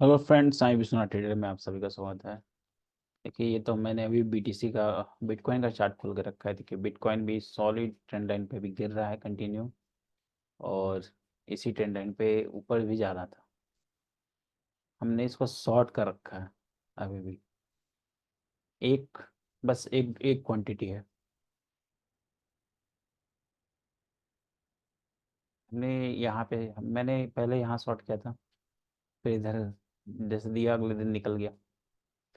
Hello friends, Sai Vishwanath trader में आप सभी का स्वागत है। देखिए, ये तो मैंने अभी बीटीसी का बिटकॉइन का चार्ट खोल के रखा है। देखिए, बिटकॉइन भी सॉलिड ट्रेंड लाइन पे भी गिर रहा है कंटिन्यू, और इसी ट्रेंड लाइन पे ऊपर भी जा रहा था। हमने इसको शॉर्ट कर रखा है अभी भी। एक बस एक एक क्वांटिटी है। हमने यहाँ पे मैंने पहले यहाँ शॉर्ट किया था, फिर इधर जैसे दिया अगले दिन निकल गया,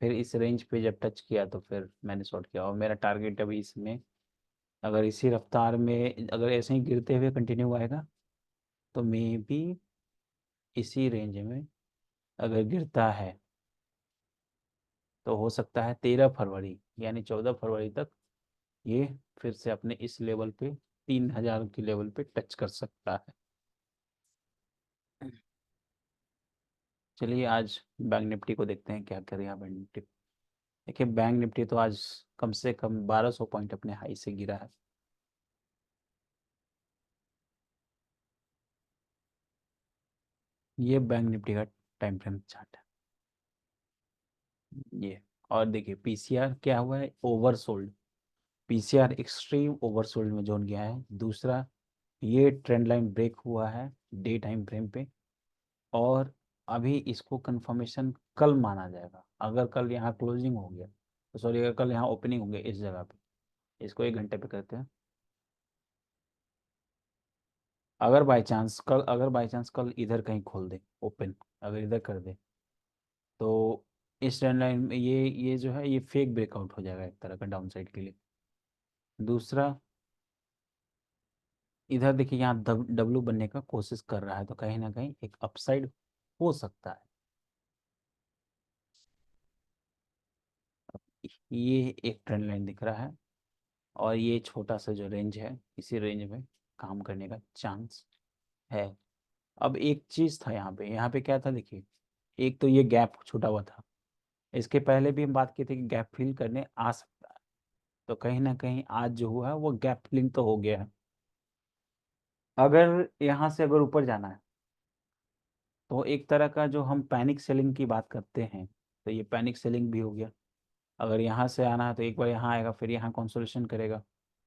फिर इस रेंज पे जब टच किया तो फिर मैंने शॉर्ट किया। और मेरा टारगेट अभी इसमें, अगर इसी रफ्तार में अगर ऐसे ही गिरते हुए कंटिन्यू आएगा तो मे बी इसी रेंज में अगर गिरता है तो हो सकता है 13 फरवरी यानी 14 फरवरी तक ये फिर से अपने इस लेवल पे 3000 की लेवल पे टच कर सकता है। चलिए आज बैंक निफ्टी को देखते हैं क्या करेगा बैंक निफ्टी। देखिए, बैंक निफ्टी तो आज कम से कम 1200 पॉइंट अपने हाई से गिरा है। ये बैंक निफ्टी का टाइम फ्रेम चार्ट है ये। और देखिए, पीसीआर क्या हुआ है, ओवरसोल्ड। पीसीआर एक्सट्रीम ओवरसोल्ड में जोन गया है। दूसरा, ये ट्रेंड लाइन ब्रेक हुआ है डे टाइम फ्रेम पे, और अभी इसको कंफर्मेशन कल माना जाएगा। अगर कल यहाँ क्लोजिंग हो गया तो सॉरी, अगर कल यहाँ ओपनिंग हो गया इस जगह पे, इसको 1 घंटे पे करते हैं। अगर बाई चांस कल इधर कहीं खोल दे ओपन, अगर इधर कर दे तो इस ट्रेंड लाइन में ये जो है ये फेक ब्रेकआउट हो जाएगा एक तरह का डाउन साइड के लिए। दूसरा, इधर देखिए यहाँ डब्लू बनने का कोशिश कर रहा है, तो कहीं ना कहीं एक अपसाइड हो सकता है। ये एक ट्रेंड लाइन दिख रहा है, और ये छोटा सा जो रेंज है, इसी रेंज में काम करने का चांस है। अब एक चीज था यहाँ पे क्या था देखिए, एक तो ये गैप छूटा हुआ था। इसके पहले भी हम बात की थी कि गैप फिल करने आ सकता है, तो कहीं ना कहीं आज जो हुआ है वो गैप फिलिंग तो हो गया है। अगर यहाँ से अगर ऊपर जाना है तो एक तरह का जो हम पैनिक सेलिंग की बात करते हैं, तो ये पैनिक सेलिंग भी हो गया। अगर यहाँ से आना है तो एक बार यहाँ आएगा, फिर यहाँ कंसोलिडेशन करेगा,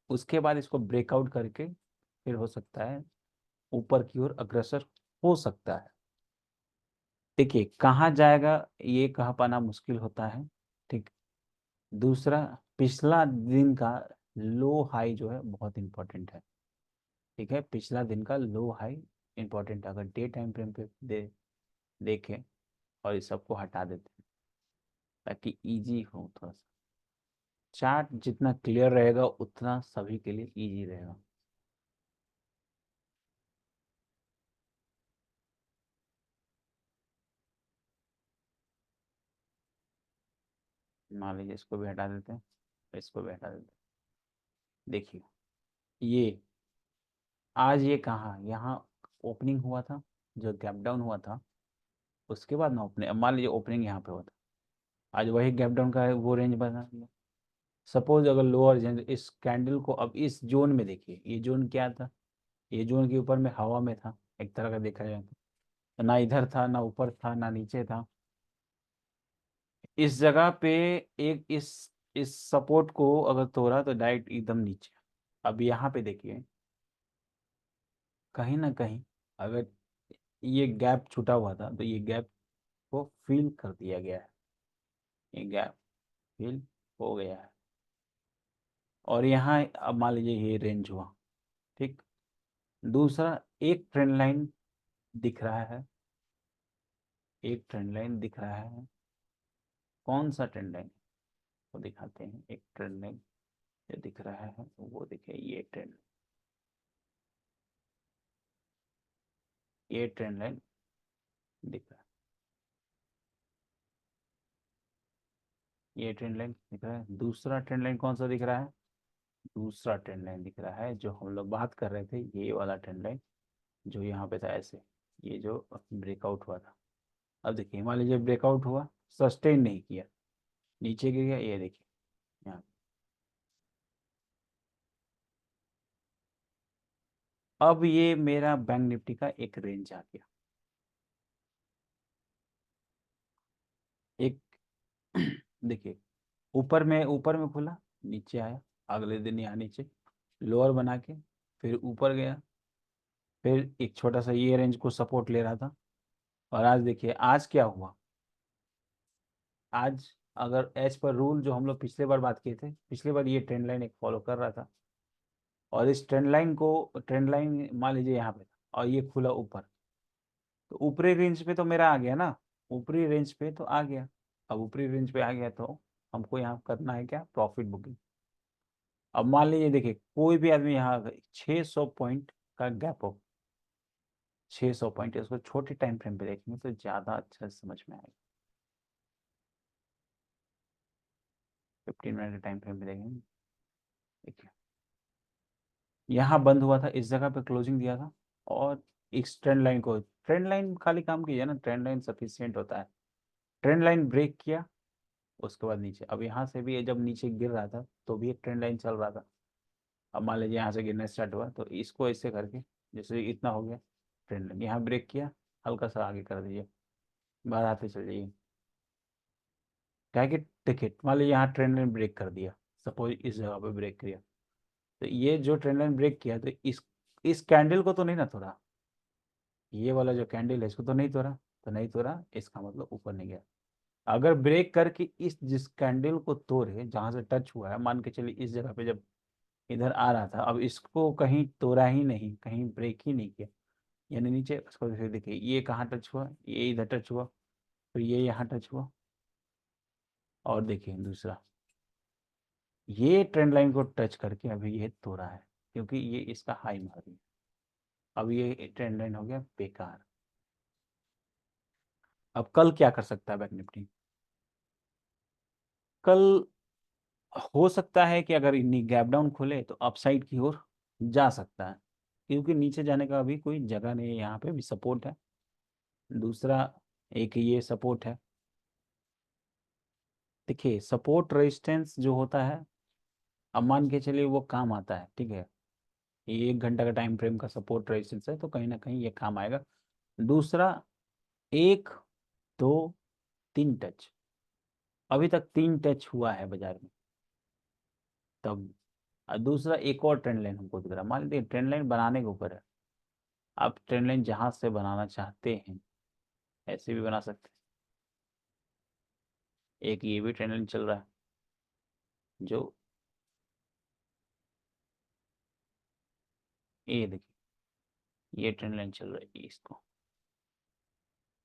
उसके बाद इसको ब्रेकआउट करके फिर हो सकता है ऊपर की ओर अग्रसर हो सकता है। देखिए, कहाँ जाएगा ये कह पाना मुश्किल होता है। ठीक। दूसरा, पिछला दिन का लो हाई जो है बहुत इंपॉर्टेंट है। ठीक है, पिछला दिन का लो हाई इंपॉर्टेंट है। अगर डे टाइम फ्रेम पे देखें और इस सबको हटा देते हैं ताकि इजी हो थोड़ा सा, चार्ट जितना क्लियर रहेगा उतना सभी के लिए इजी रहेगा। मान लीजिए इसको भी हटा देते हैं, इसको भी हटा देते हैं। देखिए, ये आज ये कहाँ यहाँ ओपनिंग हुआ था, जो गैप डाउन हुआ था, उसके बाद ना ओपनिंग, मान लीजिए ओपनिंग यहाँ पे हुआ था, आज वही गैप डाउन का है वो रेंज बना दिया। सपोज अगर लोअर रेंज इस कैंडल को, अब इस जोन में देखिए, ये जोन क्या था, ये जोन के ऊपर में हवा में था एक तरह का देखा जाए तो, ना इधर था ना ऊपर था ना नीचे था। इस जगह पे एक इस सपोर्ट को अगर तोड़ा तो डायरेक्ट एकदम नीचे। अब यहाँ पे देखिए, कहीं ना कहीं अगर ये गैप छूटा हुआ था तो ये गैप को फिल कर दिया गया है। ये गैप फिल हो गया है, और यहाँ अब मान लीजिए ये रेंज हुआ। ठीक। दूसरा, एक ट्रेंड लाइन दिख रहा है, एक ट्रेंड लाइन दिख रहा है। कौन सा ट्रेंड लाइन को दिखाते हैं, एक ट्रेंड लाइन जो दिख रहा है वो देखिए, ये ट्रेंड लाइन दिख रहा है, ये ट्रेंड लाइन दिख रहा है। दूसरा ट्रेंड लाइन कौन सा दिख रहा है, दूसरा ट्रेंड लाइन दिख रहा है जो हम लोग बात कर रहे थे, ये वाला ट्रेंड लाइन जो यहाँ पे था ऐसे, ये जो ब्रेकआउट हुआ था। अब देखिए, मान लीजिए ब्रेकआउट हुआ, सस्टेन नहीं किया, नीचे गिर गया, ये देखिए यहाँ। अब ये मेरा बैंक निफ्टी का एक रेंज आ गया। एक देखिए, ऊपर में खुला, नीचे आया, अगले दिन यहाँ नीचे लोअर बना के फिर ऊपर गया, फिर एक छोटा सा ये रेंज को सपोर्ट ले रहा था। और आज देखिए आज क्या हुआ। आज अगर एज पर रूल जो हम लोग पिछले बार बात किए थे, पिछली बार ये ट्रेंड लाइन एक फॉलो कर रहा था, और इस ट्रेंड लाइन मान लीजिए यहाँ पे था और ये खुला ऊपर, तो ऊपरी रेंज पे तो मेरा आ गया ना, ऊपरी रेंज पे तो आ गया। अब ऊपरी रेंज पे आ गया तो हमको यहाँ करना है क्या, प्रॉफिट बुकिंग। अब मान लीजिए देखिए कोई भी आदमी यहाँ 600 पॉइंट का गैप हो, 600 पॉइंट, इसको छोटे टाइम फ्रेम पे देखेंगे तो ज़्यादा अच्छा समझ में आएगा। 15 मिनट टाइम फ्रेम पे देखेंगे, देखिए यहाँ बंद हुआ था, इस जगह पे क्लोजिंग दिया था, और इस ट्रेंड लाइन खाली काम कीजिए ना, ट्रेंड लाइन सफिशियंट होता है। ट्रेंड लाइन ब्रेक किया, उसके बाद नीचे, अब यहाँ से भी ये जब नीचे गिर रहा था तो भी एक ट्रेंड लाइन चल रहा था। अब मान लीजिए यहाँ से गिरना स्टार्ट हुआ तो इसको ऐसे करके, जैसे इतना हो गया, ट्रेंड लाइन यहाँ ब्रेक किया, हल्का सा आगे कर दीजिए, बाहर आते चल जाइए। क्या है कि देखिए मान लीजिए यहाँ ट्रेंड लाइन ब्रेक कर दिया, सपोज इस जगह पे ब्रेक किया, तो ये जो ट्रेंड लाइन ब्रेक किया तो इस कैंडल को तो नहीं ना तोड़ा, ये वाला जो कैंडल है इसको तो नहीं तोड़ा, तो नहीं तोड़ा इसका मतलब ऊपर नहीं गया। अगर ब्रेक करके इस जिस कैंडल को तोड़े जहां से टच हुआ है, मान के चलिए इस जगह पे जब इधर आ रहा था, अब इसको कहीं तोड़ा ही नहीं, कहीं ब्रेक ही नहीं किया, यानी नीचे उसको फिर देखिए ये कहाँ टच हुआ, ये इधर टच हुआ, फिर ये यहाँ टच हुआ, और देखिए दूसरा ये ट्रेंड लाइन को टच करके अभी ये तोड़ा है, क्योंकि ये इसका हाई मार है। अब ये ट्रेंड लाइन हो गया बेकार। अब कल क्या कर सकता है बैंक निफ्टी, कल हो सकता है कि अगर इन्हीं गैप डाउन खुले तो अपसाइड की ओर जा सकता है, क्योंकि नीचे जाने का अभी कोई जगह नहीं है, यहाँ पे भी सपोर्ट है, दूसरा एक ये सपोर्ट है। देखिए सपोर्ट रेजिस्टेंस जो होता है, अब मान के चलिए वो काम आता है, ठीक है, ये 1 घंटा का टाइम फ्रेम का सपोर्ट रेजिस्टेंस है तो कहीं ना कहीं ये काम आएगा। दूसरा, एक, दो, तीन टच, अभी तक 3 टच हुआ है बाजार में, तब दूसरा एक और ट्रेंड लाइन हमको दिख रहा है, मान लीजिए ट्रेंड लाइन बनाने के ऊपर है, आप ट्रेंड लाइन जहां से बनाना चाहते हैं ऐसे भी बना सकते हैं। एक ये भी ट्रेंड लाइन चल रहा है जो, ये देखिए ये ट्रेंड लाइन चल रही है, इसको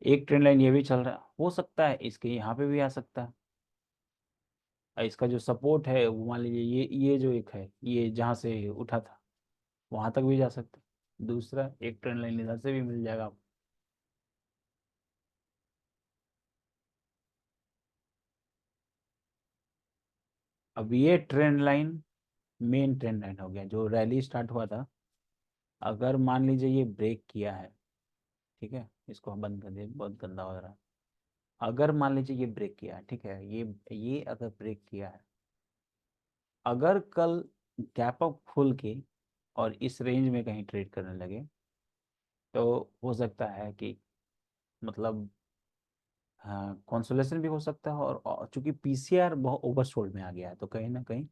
एक ट्रेंड लाइन ये भी चल रहा है, हो सकता है इसके यहाँ पे भी आ सकता है। और इसका जो सपोर्ट है वो मान लीजिए ये जो एक है, ये जहाँ से उठा था वहां तक भी जा सकता है। दूसरा एक ट्रेंड लाइन इधर से भी मिल जाएगा आपको। अब ये trend line main trend line हो गया, जो रैली स्टार्ट हुआ था, अगर मान लीजिए ये ब्रेक किया है, ठीक है, इसको हम बंद कर दिए, बहुत गंदा हो रहा है। अगर मान लीजिए ये ब्रेक किया है, ठीक है, ये अगर ब्रेक किया है, अगर कल गैप अप खुल के और इस रेंज में कहीं ट्रेड करने लगे तो हो सकता है कि मतलब हाँ कंसोलेशन भी हो सकता है, और चूंकि पीसीआर बहुत ओवरसोल्ड में आ गया है तो कहीं ना कहीं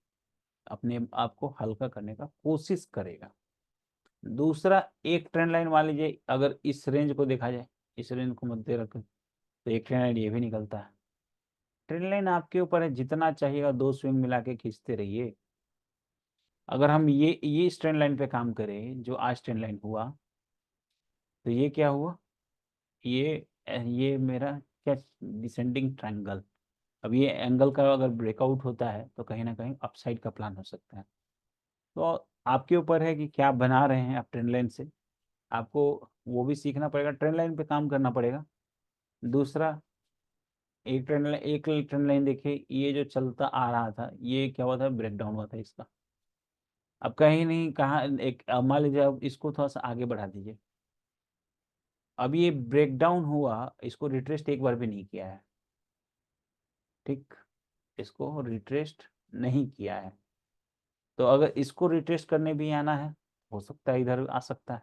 अपने आप को हल्का करने का कोशिश करेगा। दूसरा, एक ट्रेंड लाइन मान लीजिए अगर इस रेंज को देखा जाए, इस रेंज को मध्य रख तो एक ट्रेंड लाइन ये भी निकलता है। ट्रेंड लाइन आपके ऊपर है, जितना चाहिएगा 2 स्विंग मिला के खींचते रहिए। अगर हम ये इस ट्रेंड लाइन पे काम करें जो आज ट्रेंड लाइन हुआ, तो ये क्या हुआ, ये ये मेरा क्या, डिसेंडिंग ट्रायंगल। अब ये एंगल का अगर ब्रेकआउट होता है तो कहीं ना कहीं अपसाइड का प्लान हो सकता है। तो आपके ऊपर है कि क्या बना रहे हैं आप ट्रेंड लाइन से, आपको वो भी सीखना पड़ेगा, ट्रेंड लाइन पे काम करना पड़ेगा। दूसरा, एक ट्रेंड लाइन देखिए, ये जो चलता आ रहा था ये क्या हुआ था, ब्रेक डाउन हुआ था इसका। अब कहीं नहीं कहाँ एक, अब मान लीजिए अब इसको थोड़ा सा आगे बढ़ा दीजिए, अब ये ब्रेक डाउन हुआ, इसको रिट्रेस्ट एक बार भी नहीं किया है, ठीक, इसको रिट्रेस्ट नहीं किया है। तो अगर इसको रिट्रेस करने भी आना है, हो सकता है इधर आ सकता है।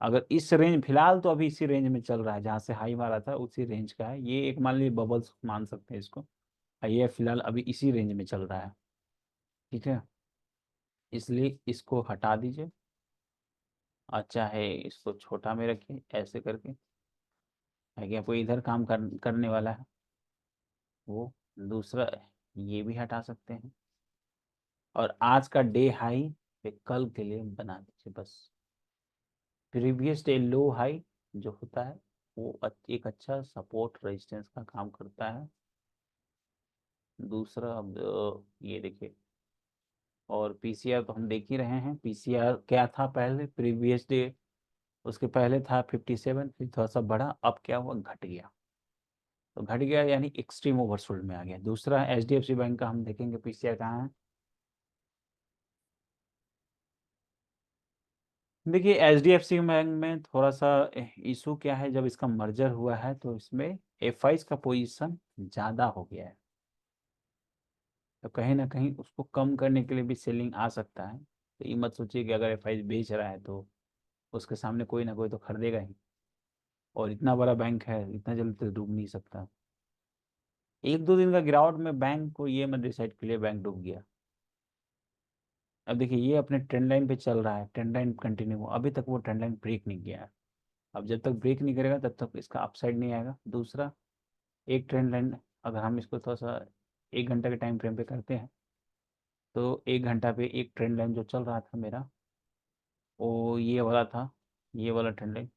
अगर इस रेंज फिलहाल तो अभी इसी रेंज में चल रहा है, जहाँ से हाई मारा था उसी रेंज का है ये, एक मान लीजिए बबल्स मान सकते हैं इसको। ये फिलहाल अभी इसी रेंज में चल रहा है, ठीक है। इसलिए इसको हटा दीजिए, और चाहे इसको छोटा में रखिए ऐसे करके, है कि आपको इधर काम करने वाला है वो। दूसरा ये भी हटा सकते हैं, और आज का डे हाई पे कल के लिए बना दीजिए बस। प्रीवियस डे लो हाई जो होता है वो एक अच्छा सपोर्ट रेजिस्टेंस का काम करता है। दूसरा अब ये देखिए, और पीसीआर तो हम देख ही रहे हैं, पीसीआर क्या था पहले प्रीवियस डे, उसके पहले था 57, फिर थोड़ा सा बढ़ा, अब क्या हुआ, घट गया। तो घट गया यानी एक्सट्रीम ओवरसोल्ड में आ गया। दूसरा एचडीएफसी बैंक का हम देखेंगे पीसीआर कहाँ है। देखिए एचडीएफसी बैंक में थोड़ा सा इशू क्या है, जब इसका मर्जर हुआ है तो इसमें एफ का पोजीशन ज़्यादा हो गया है, तो कहीं ना कहीं उसको कम करने के लिए भी सेलिंग आ सकता है। तो ये मत सोचिए कि अगर एफ बेच रहा है तो उसके सामने कोई ना कोई तो खरीदेगा ही, और इतना बड़ा बैंक है इतना जल्दी तो डूब नहीं सकता। एक दो दिन का गिरावट में बैंक को ये मत डिसाइड के लिए बैंक डूब गया। अब देखिए ये अपने ट्रेंड लाइन पे चल रहा है, ट्रेंड लाइन कंटिन्यू, अभी तक वो ट्रेंड लाइन ब्रेक नहीं किया है। अब जब तक ब्रेक नहीं करेगा तब तक इसका अपसाइड नहीं आएगा। दूसरा एक ट्रेंड लाइन, अगर हम इसको थोड़ा सा 1 घंटा के टाइम फ्रेम पे करते हैं, तो 1 घंटा पे एक ट्रेंड लाइन जो चल रहा था मेरा, वो ये वाला था, ये वाला ट्रेंड लाइन।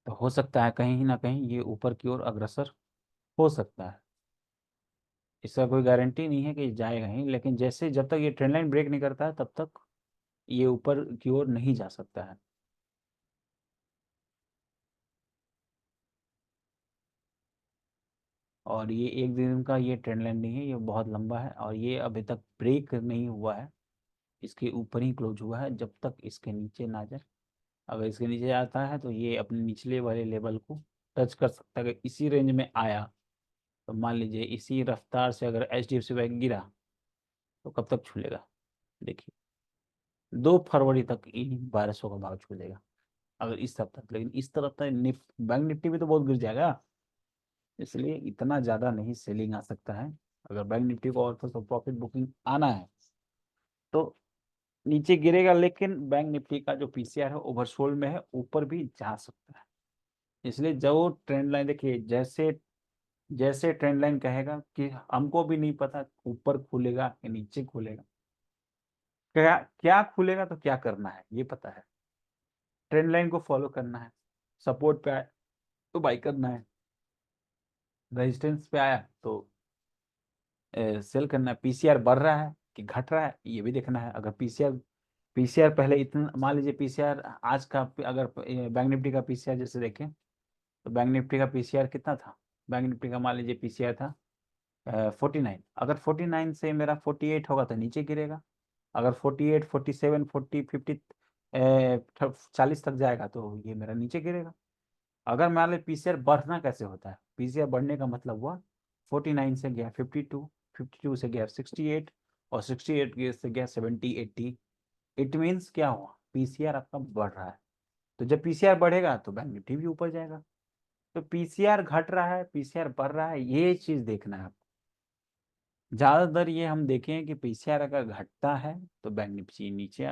तो हो सकता है कहीं ना कहीं ये ऊपर की ओर अग्रसर हो सकता है, इसका कोई गारंटी नहीं है कि जाएगा ही, लेकिन जैसे जब तक ये ट्रेंड लाइन ब्रेक नहीं करता है तब तक ये ऊपर की ओर नहीं जा सकता है। और ये एक दिन का ये ट्रेंड लाइन नहीं है, ये बहुत लंबा है, और ये अभी तक ब्रेक नहीं हुआ है, इसके ऊपर ही क्लोज हुआ है, जब तक इसके नीचे ना जाए। अगर इसके नीचे आता है तो ये अपने निचले वाले लेवल को टच कर सकता है। अगर इसी रेंज में आया तो मान लीजिए इसी रफ्तार से अगर H D F C bank गिरा तो कब तक छू लेगा, देखिए 2 फरवरी तक ही 1200 का भाव छू लेगा, अगर इस तरफ तक। लेकिन इस तरफ तक बैंक निफ्टी भी तो बहुत गिर जाएगा, इसलिए इतना ज़्यादा नहीं सेलिंग आ सकता है। अगर बैंक निफ्टी को और तो प्रॉफिट बुकिंग आना है तो नीचे गिरेगा, लेकिन बैंक निफ्टी का जो पीसीआर है ओवरसोल्ड में है, ऊपर भी जा सकता है। इसलिए जो ट्रेंड लाइन देखिए, जैसे जैसे ट्रेंड लाइन कहेगा कि हमको भी नहीं पता ऊपर खुलेगा कि नीचे खुलेगा, क्या क्या खुलेगा तो क्या करना है ये पता है, ट्रेंड लाइन को फॉलो करना है। सपोर्ट पे आए तो बाई करना है, रेजिस्टेंस पे आया तो सेल करना है। पीसीआर बढ़ रहा है कि घट रहा है ये भी देखना है। अगर पीसीआर पीसीआर पहले इतना, मान लीजिए पीसीआर आज का अगर बैंक निफ्टी का पीसीआर जैसे देखें, तो बैंक निफ्टी का पीसीआर कितना था, बैंक निफ्टी का मान लीजिए पीसीआर था 49, अगर 49 से मेरा 48 होगा तो नीचे गिरेगा। अगर 48, 47, 40, 50 40 तक जाएगा तो ये मेरा नीचे गिरेगा। अगर मान लीजिए पीसीआर बढ़ना कैसे होता है, पीसीआर बढ़ने का मतलब हुआ 49 से गया 52, 52 से गया 68, और 68 से गया 70, 80। इट मीन्स क्या हुआ, पीसीआर आपका बढ़ रहा है। तो जब पीसीआर बढ़ेगा तो बैंक निफ्टी भी ऊपर जाएगा। तो पीसीआर घट रहा है पीसीआर बढ़ रहा है ये चीज देखना है आपको। ज्यादातर ये हम देखें कि पीसीआर अगर घटता है तो बैंक निफ्टी नीचे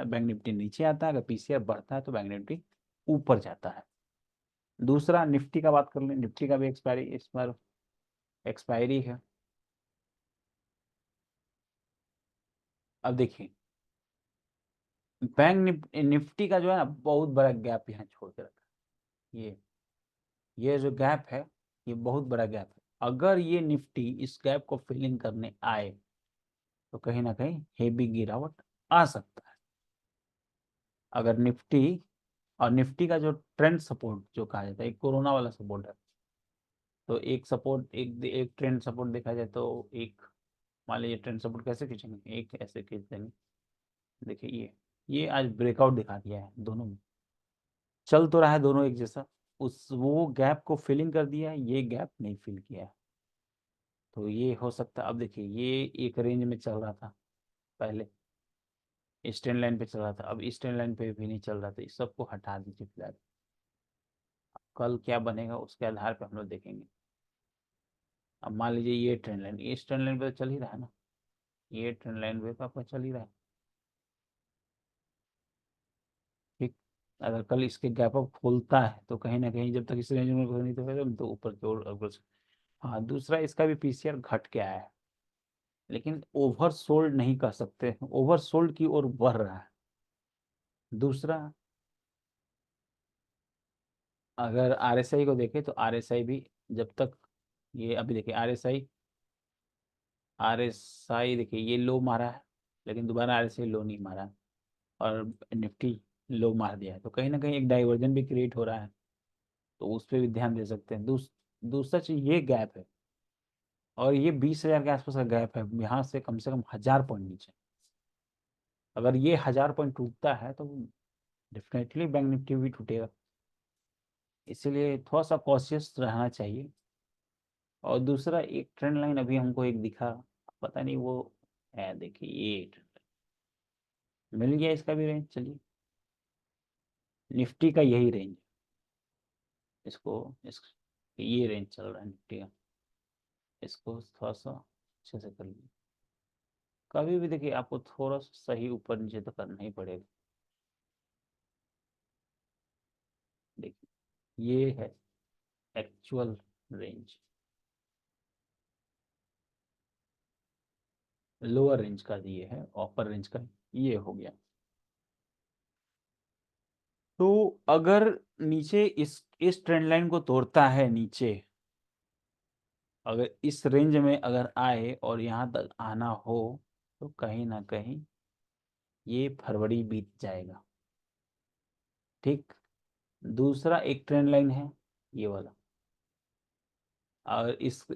आता है, अगर पीसीआर बढ़ता है तो बैंक निफ्टी ऊपर जाता है। दूसरा निफ्टी का बात कर लें, निफ्टी का भी एक्सपायरी इस बार एक्सपायरी है। अब देखिए निफ्टी का जो है ना बहुत बड़ा गैप यहाँ छोड़ के रखा है। ये जो गैप है ये बहुत बड़ा गैप है, अगर ये निफ्टी इस गैप को फिलिंग करने आए तो कहीं ना कहीं हेवी गिरावट आ सकता है। अगर निफ्टी, और निफ्टी का जो ट्रेंड सपोर्ट जो कहा जाता है एक कोरोना वाला सपोर्ट है, तो एक सपोर्ट एक ट्रेंड सपोर्ट देखा जाए तो एक, मान लीजिए ट्रेंड सपोर्ट कैसे खींचेंगे, एक ऐसे खींच देंगे। देखिए ये आज ब्रेकआउट दिखा दिया है, दोनों में चल तो रहा है दोनों एक जैसा, उस वो गैप को फिलिंग कर दिया है, ये गैप नहीं फिल किया है। तो ये हो सकता है। अब देखिए ये एक रेंज में चल रहा था पहले, इस ट्रेंड लाइन पे चल रहा था, अब इस ट्रेंड लाइन पे भी नहीं चल रहा था, इस सबको हटा दीजिए फिलहाल। कल क्या बनेगा उसके आधार पे हम लोग देखेंगे। अब मान लीजिए ये ट्रेंड लाइन, इस ट्रेंड लाइन पे तो चल ही रहा है ना, ये ट्रेंड लाइन पे तो आपका चल ही रहा है। ठीक। अगर कल इसके गैप अप खोलता है तो कहीं ना कहीं, जब तक इस रेंज में नहीं तो फिर तो ऊपर की ओर अग्रसर। हाँ, दूसरा इसका भी पीसीआर घट के आया है, लेकिन ओवर सोल्ड नहीं कर सकते, ओवर सोल्ड की ओर बढ़ रहा है। दूसरा, अगर आरएसआई को देखें तो आरएसआई भी, जब तक ये अभी देखिए आरएसआई, आरएसआई देखिए ये लो मारा है, लेकिन दोबारा आरएसआई लो नहीं मारा है, और निफ्टी लो मार दिया है, तो कहीं ना कहीं एक डाइवर्जन भी क्रिएट हो रहा है, तो उस पर भी ध्यान दे सकते हैं। दूसरा चीज ये गैप है, और ये 20,000 के आसपास का गैप है, यहाँ से कम 1,000 पॉइंट नीचे। अगर ये 1,000 पॉइंट टूटता है तो डेफिनेटली बैंक निफ्टी भी टूटेगा, इसीलिए थोड़ा सा कॉशियस रहना चाहिए। और दूसरा एक ट्रेंड लाइन अभी हमको एक दिखा, पता नहीं वो है, देखिए ये मिल गया इसका भी रेंज, चलिए निफ्टी का यही रेंज, इसको इस ये रेंज चल रहा है निफ्टी का, इसको थोड़ा सा अच्छे से कर लीजिए। कभी भी देखिए आपको थोड़ा सा सही ऊपर नीचे तो करना ही पड़ेगा। देखिए ये है एक्चुअल रेंज, लोअर रेंज का ये है, अपर रेंज का ये हो गया। तो अगर नीचे इस ट्रेंड लाइन को तोड़ता है नीचे, अगर इस रेंज में अगर आए और यहाँ तक आना हो, तो कहीं ना कहीं ये फरवरी बीत जाएगा। ठीक। दूसरा एक ट्रेंड लाइन है ये वाला, और इसको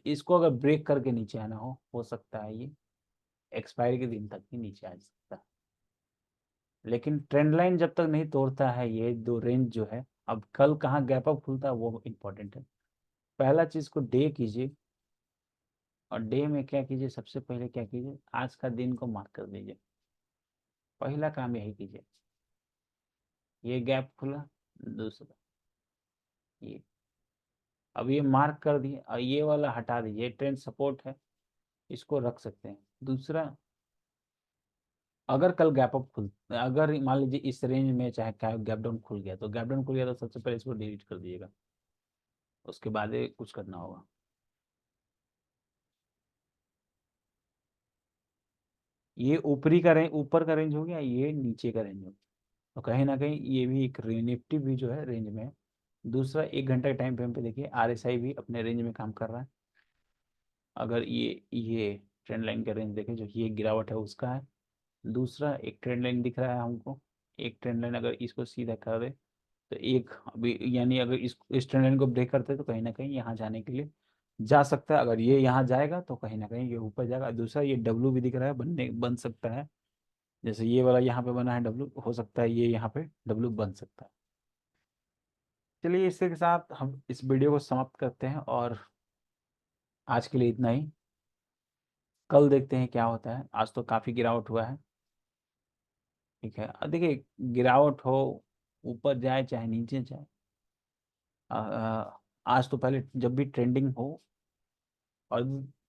इसको अगर ब्रेक करके नीचे आना हो सकता है ये एक्सपायरी के दिन तक ही नीचे आ सकता है। लेकिन ट्रेंड लाइन जब तक नहीं तोड़ता है, ये दो रेंज जो है, अब कल कहाँ गैप अप खुलता है वो इम्पोर्टेंट है। पहला चीज को डे कीजिए, और डे में क्या कीजिए, सबसे पहले क्या कीजिए, आज का दिन को मार्क कर दीजिए, पहला काम यही कीजिए। ये गैप खुला, दूसरा ये, अब ये मार्क कर दिए, और ये वाला हटा दीजिए, ट्रेंड सपोर्ट है, इसको रख सकते हैं। दूसरा, अगर कल गैप अप खुल, अगर मान लीजिए इस रेंज में चाहे गैप डाउन खुल गया, तो गैप डाउन खुल गया तो सबसे पहले इसको डिलीट कर दीजिएगा, उसके बाद ही कुछ करना होगा। ये ऊपरी का रेंज, ऊपर का रेंज हो गया, ये नीचे का रेंज हो गया, तो कहीं ना कहीं ये भी एक निफ्टी भी जो है रेंज में है। दूसरा, 1 घंटे के टाइम फ्रेम पे देखिए आरएसआई भी अपने रेंज में काम कर रहा है। अगर ये ट्रेंड लाइन का रेंज देखें, जो ये गिरावट है उसका है। दूसरा एक ट्रेंड लाइन दिख रहा है हमको, एक ट्रेंड लाइन अगर इसको सीधा कर दे, तो एक अभी यानी अगर इस ट्रेंड लाइन को ब्रेक करते हैं तो कहीं ना कहीं यहाँ जाने के लिए जा सकता है। अगर ये यहाँ जाएगा तो कहीं ना कहीं ये ऊपर जाएगा। दूसरा, ये डब्लू भी दिख रहा है, बन सकता है, जैसे ये वाला यहाँ पे बना है डब्लू, हो सकता है ये यहाँ पे डब्लू बन सकता है। चलिए इसी के साथ हम इस वीडियो को समाप्त करते हैं, और आज के लिए इतना ही। कल देखते हैं क्या होता है, आज तो काफ़ी गिरावट हुआ है। ठीक है, देखिए गिरावट हो, ऊपर जाए चाहे नीचे जाए, आज तो पहले जब भी ट्रेंडिंग हो, और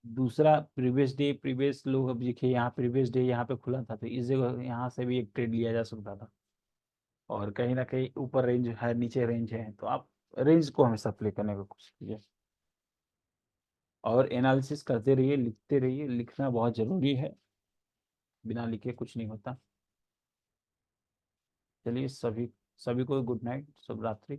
दूसरा प्रीवियस लोग, अब देखिए यहाँ प्रीवियस डे यहाँ पे खुला था, तो इस जगह यहाँ से भी एक ट्रेड लिया जा सकता था, और कहीं ना कहीं ऊपर रेंज है नीचे रेंज है, तो आप रेंज को हमेशा प्ले करने की कोशिश कीजिए, और एनालिसिस करते रहिए, लिखते रहिए, लिखना बहुत ज़रूरी है, बिना लिखे कुछ नहीं होता। चलिए सभी सभी को गुड नाइट, शुभ रात्रि।